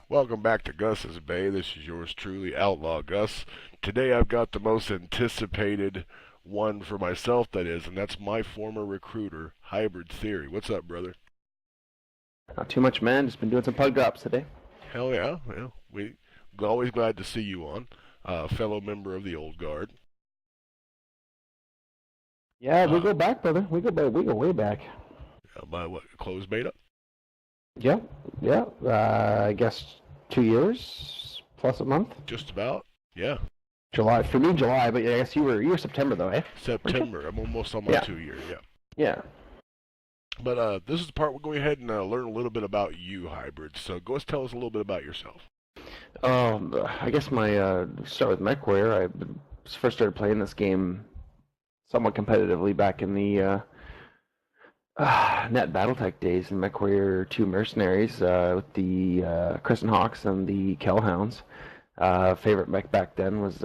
Welcome back to Gus's Bay. This is yours truly, Outlaw Gus. Today I've got the most anticipated one for myself, that is, and that's my former recruiter, Hybrid Theory. What's up, brother? Not too much, man. Just been doing some pug drops today. Hell yeah, we always glad to see you on, fellow member of the old guard. Yeah, we Uh, go back, brother. We go back. We go way back. by what, closed beta? Yeah, yeah. I guess 2 years plus a month. Just about. Yeah, July for me, July. But yeah, I guess you were September though, eh? Weren't you? September. I'm almost on my Yeah, 2 year. Yeah. yeah. But this is the part we're going ahead and learn a little bit about you, Hybrid. So go tell us a little bit about yourself. I guess my start with MechWarrior. I first started playing this game somewhat competitively back in the Net BattleTech days in MechWarrior 2 Mercenaries with the Crescent Hawks and the Kellhounds. Favorite mech back then was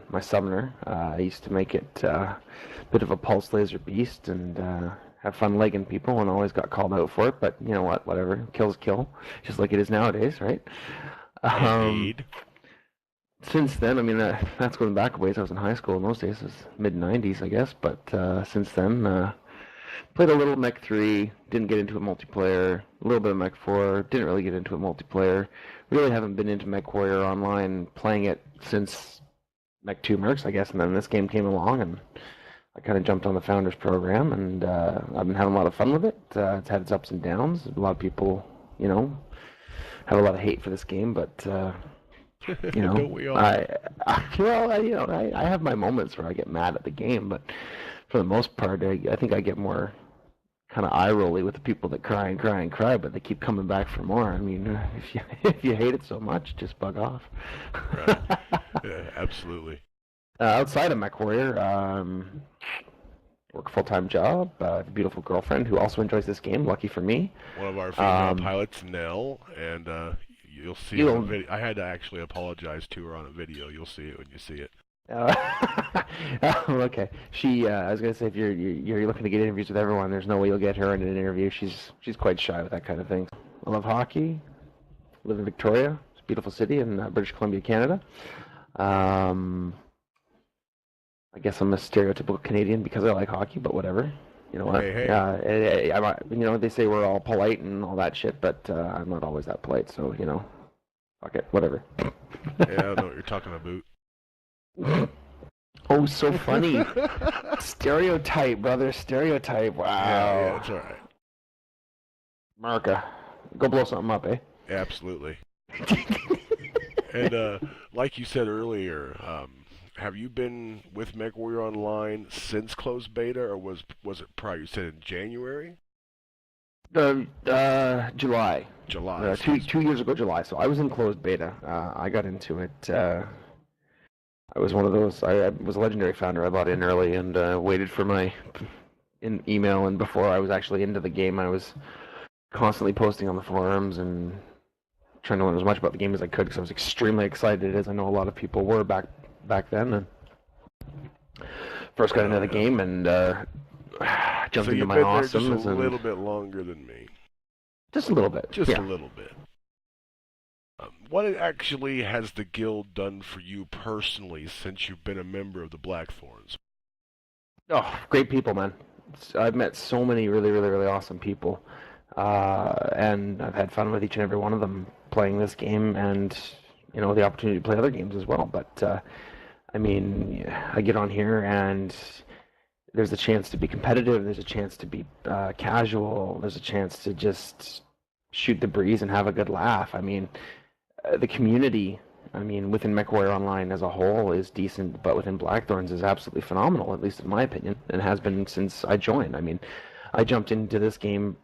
my Summoner. I used to make it a bit of a pulse laser beast and have fun legging people and always got called out for it, but you know what, whatever. Kill's kill, just like it is nowadays, right? Um, Indeed. since then, I mean, that's going back a ways. I was in high school in those days. It was mid 90s, I guess, but since then, played a little Mech 3, didn't get into a multiplayer, a little bit of Mech 4, didn't really get into a multiplayer. Really haven't been into MechWarrior Online, playing it since Mech 2 Mercs, I guess, and then this game came along, and I kind of jumped on the Founders program, and I've been having a lot of fun with it. It's had its ups and downs. A lot of people, you know, have a lot of hate for this game, but you know, Don't we all? I have my moments where I get mad at the game, but for the most part, I think I get more kind of eye rolly with the people that cry and cry and cry, but they keep coming back for more. I mean, if you if you hate it so much, just bug off. Right. Yeah, absolutely. Outside of MechWarrior, work a full-time job. Have a beautiful girlfriend who also enjoys this game. Lucky for me. One of our female Um, pilots, Nell, and you'll see it on you'll video. I had to actually apologize to her on a video. You'll see it when you see it. Uh, okay. I was gonna say, if you're looking to get interviews with everyone, there's no way you'll get her in an interview. She's quite shy with that kind of thing. I love hockey. Live in Victoria. It's a beautiful city in British Columbia, Canada. Um, I guess I'm a stereotypical Canadian because I like hockey, but whatever. You know what? Hey, hey. Yeah, you know, they say we're all polite and all that shit, but I'm not always that polite. So you know, fuck it, whatever. Yeah, I don't know what you're talking about. Oh, so funny. Stereotype, brother. Stereotype. Yeah, Wow. it's all right. America. Go blow something up, eh? Absolutely. And like you said earlier, have you been with MechWarrior Online since closed beta, or was it prior? You said in January, July. July. Two years ago, July. So I was in closed beta. I got into it. I was one of those. I was a legendary founder. I bought in early and waited for my email. And before I was actually into the game, I was constantly posting on the forums and trying to learn as much about the game as I could because I was extremely excited, as I know a lot of people were back then. And first got into the Yeah. game and So jumped into you've my been there just a awesomes and little bit longer than me. just a little bit. Just a Yeah. little bit. What actually has the guild done for you personally since you've been a member of the Blackthorns? Oh, great people, man. I've met so many really, really, really awesome people, and I've had fun with each and every one of them playing this game, and you know the opportunity to play other games as well. But I mean, I get on here and there's a chance to be competitive. There's a chance to be casual. There's a chance to just shoot the breeze and have a good laugh. I mean, the community, I mean, within MechWarrior Online as a whole is decent, but within Blackthorns is absolutely phenomenal, at least in my opinion, and has been since I joined. I mean, I jumped into this game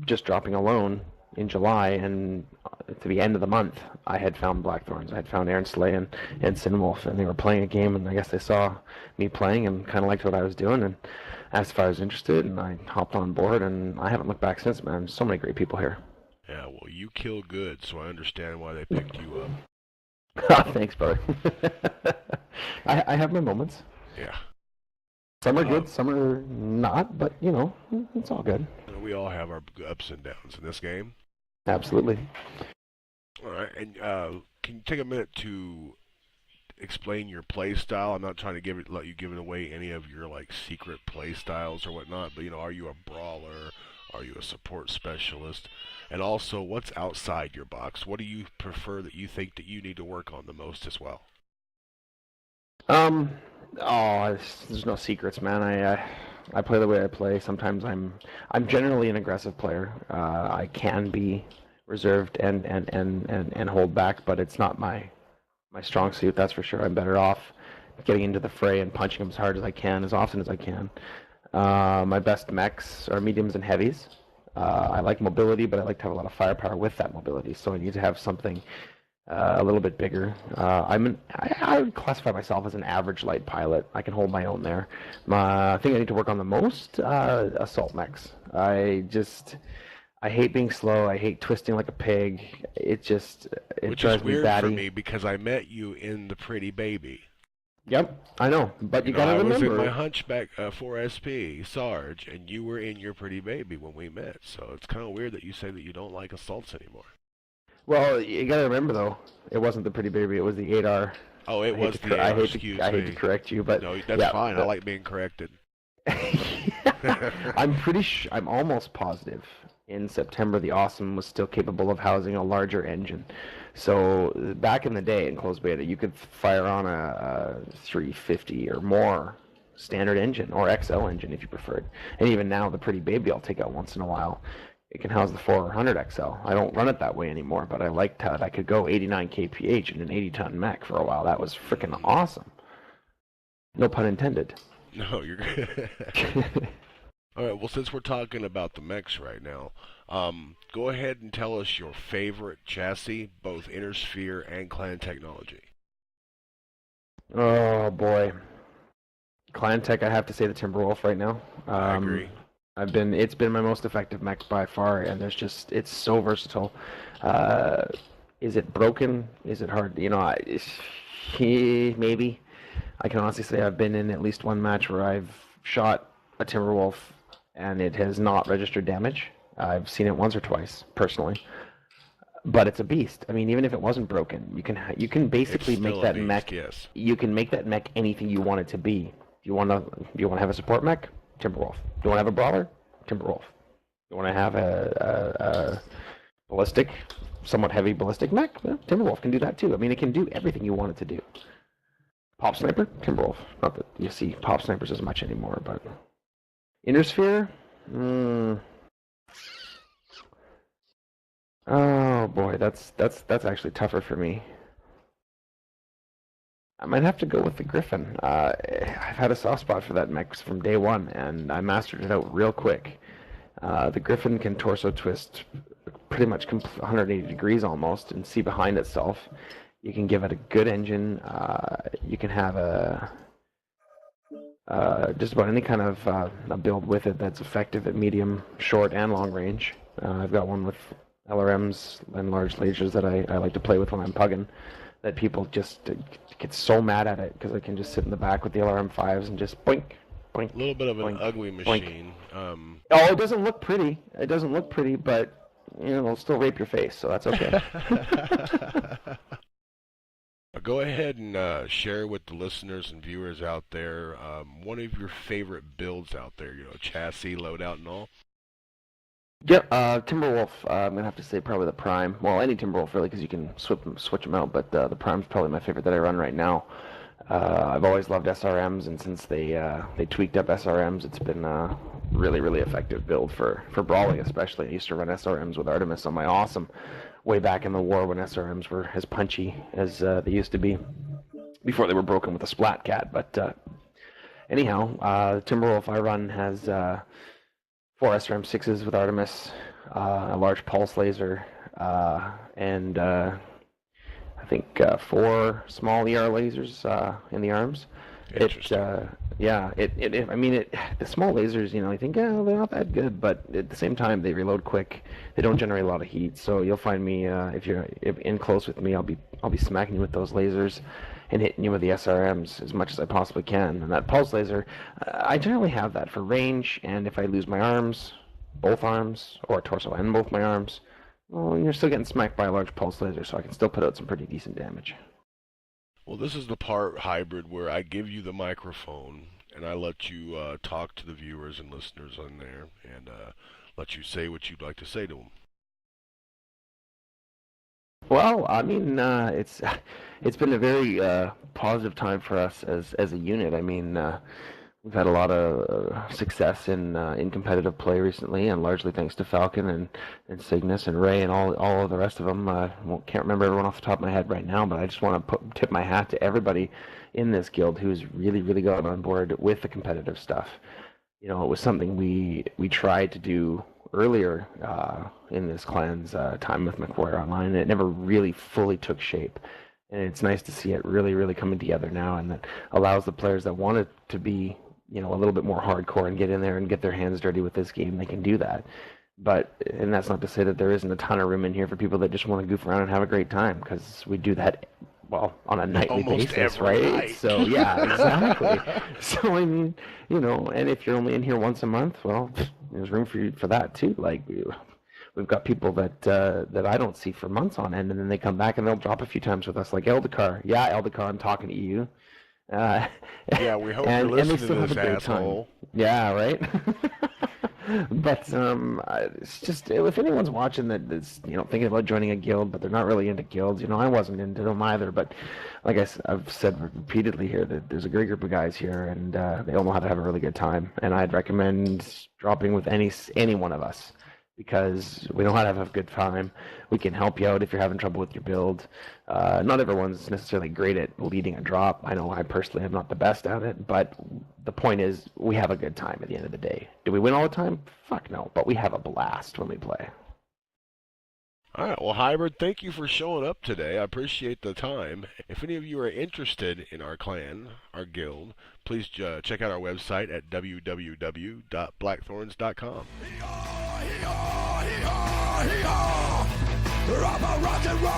just dropping alone in July, and to the end of the month, I had found Blackthorns. I had found Aaron Slay and Sinwolf, and they were playing a game, and I guess they saw me playing and kind of liked what I was doing, and asked if I was interested, and I hopped on board, and I haven't looked back since, man. There's so many great people here. Yeah, well, you kill good, so I understand why they picked you up. Thanks, brother. I have my moments. Yeah. Some are Uh, good, some are not, but you know, it's all good. we all have our ups and downs in this game. Absolutely. All right, and can you take a minute to explain your play style? I'm not trying to let you give it away any of your like secret play styles or whatnot, but are you a brawler? Are you a support specialist? And also, what's outside your box? What do you prefer that you think that you need to work on the most as well? Um, there's no secrets, man. I play the way I play. Sometimes I'm generally an aggressive player. I can be reserved and hold back, but it's not my strong suit. That's for sure. I'm better off getting into the fray and punching them as hard as I can, as often as I can. My best mechs are mediums and heavies. I like mobility, but I like to have a lot of firepower with that mobility. So I need to have something a little bit bigger. I would classify myself as an average light pilot. I can hold my own there. I think I need to work on the most assault mechs. I hate being slow. I hate twisting like a pig. It Which is drives me weird for batty. me because I met you in the Pretty Baby. Yep, I know, but you gotta I was in my remember. Hunchback 4SP, Sarge, and you were in your Pretty Baby when we met. So it's kind of weird that you say that you don't like assaults anymore. Well, you gotta remember though, it wasn't the Pretty Baby. It was the 8R. Oh, it was the I AR, hate to excuse I hate to me. correct you, but No, that's yeah, fine. I like being corrected. I'm almost positive in September the Awesome was still capable of housing a larger engine. So back in the day in closed beta, you could fire on a 350 or more standard engine or XL engine if you preferred. And even now, the Pretty Baby I'll take out once in a while. It can house the 400 XL. I don't run it that way anymore, but I liked how I could go 89 kph in an 80-ton mech for a while. That was freaking awesome. No pun intended. No, you're good. All right. Well, since we're talking about the mechs right now, go ahead and tell us your favorite chassis, both Inner Sphere and Clan Technology. Oh boy, Clan Tech. I have to say the Timberwolf right now. I agree. It's been my most effective mech by far, and it's so versatile. Uh, is it broken? Is it hard? Maybe. I can honestly say I've been in at least one match where I've shot a Timberwolf and it has not registered damage. I've seen it once or twice personally, but it's a beast. I mean, even if it wasn't broken, you can It's basically make still a that beast, mech. yes. You can make that mech anything you want it to be. Do you want to have a support mech? Timberwolf. Do you want to have a brawler? Timberwolf. You want to have a ballistic, somewhat heavy ballistic mech? Well, Timberwolf can do that too. I mean, it can do everything you want it to do. Pop sniper, Timberwolf. Not that you see pop snipers as much anymore, but Inner Sphere. Mm, oh boy, that's actually tougher for me. I might have to go with the Griffin. I've had a soft spot for that mech from day one, and I mastered it out real quick. The Griffin can torso twist pretty much 180 degrees almost and see behind itself. You can give it a good engine. You can have just about any kind of a build with it that's effective at medium, short, and long range. I've got one with LRMs and large lasers that I like to play with when I'm pugging. That people just get so mad at it because I can just sit in the back with the LRM5s and just boink, boink, A little bit of an boink, ugly boink. machine. Oh, it doesn't look pretty. It doesn't look pretty, but it'll still rape your face, so that's okay. Go ahead and share with the listeners and viewers out there one of your favorite builds out there. Chassis, loadout, and all. Yep, Timberwolf. I'm gonna have to say probably the Prime. Well, any Timberwolf really, because you can switch them out. But the Prime's probably my favorite that I run right now. I've always loved SRMs, and since they tweaked up SRMs, it's been a really effective build for brawling, especially. I used to run SRMs with Artemis on my awesome way back in the war when SRMs were as punchy as they used to be before they were broken with a Splat Cat. But anyhow, Timberwolf I run has four SRM6s with Artemis, a large pulse laser, and I think four small ER lasers in the arms. Interesting. Yeah, I mean, the small lasers, you think, oh, they're not that good, but at the same time, they reload quick. They don't generate a lot of heat, so you'll find me if you're in close with me, I'll be smacking you with those lasers and hitting you with the SRMs as much as I possibly can. And that pulse laser, I generally have that for range, and if I lose my arms, both arms, or torso and both my arms, Well, you're still getting smacked by a large pulse laser, so I can still put out some pretty decent damage. Well, this is the part, Hybrid, where I give you the microphone and I let you talk to the viewers and listeners on there, and let you say what you'd like to say to them. Well, I mean, it's been a very positive time for us as a unit. I mean, we've had a lot of success in competitive play recently, and largely thanks to Falcon and Cygnus and Ray and all of the rest of them. Can't remember everyone off the top of my head right now, but I just want to tip my hat to everybody in this guild who's really gotten on board with the competitive stuff. You know, it was something we tried to do earlier in this clan's time with MechWarrior Online, and it never really fully took shape. And it's nice to see it really coming together now, and that allows the players that want it to be, you know, a little bit more hardcore and get in there and get their hands dirty with this game. They can do that. And that's not to say that there isn't a ton of room in here for people that just want to goof around and have a great time, because we do that, well, on a nightly Almost basis, every right? night. So yeah, exactly. So I mean, you know, and if you're only in here once a month, well, there's room for you for that too. Like we've got people that I don't see for months on end, and then they come back and they'll drop a few times with us, like Eldikar. Yeah, Eldikar, I'm talking to you. Yeah, we hope and, you're and they listening still to have this a great time. asshole. Yeah, right. But it's just, if anyone's watching that is, you know, thinking about joining a guild, but they're not really into guilds, you know, I wasn't into them either. But like I've said repeatedly here, that there's a great group of guys here, and they all know how to have a really good time. And I'd recommend dropping with any one of us, because we know how to have a good time. We can help you out if you're having trouble with your build. Not everyone's necessarily great at leading a drop. I know I personally am not the best at it, but the point is we have a good time at the end of the day. Do we win all the time? Fuck no, but we have a blast when we play. All right, well, Hybrid, thank you for showing up today. I appreciate the time. If any of you are interested in our clan, our guild, please check out our website at www.blackthorns.com. I'm a rock and roll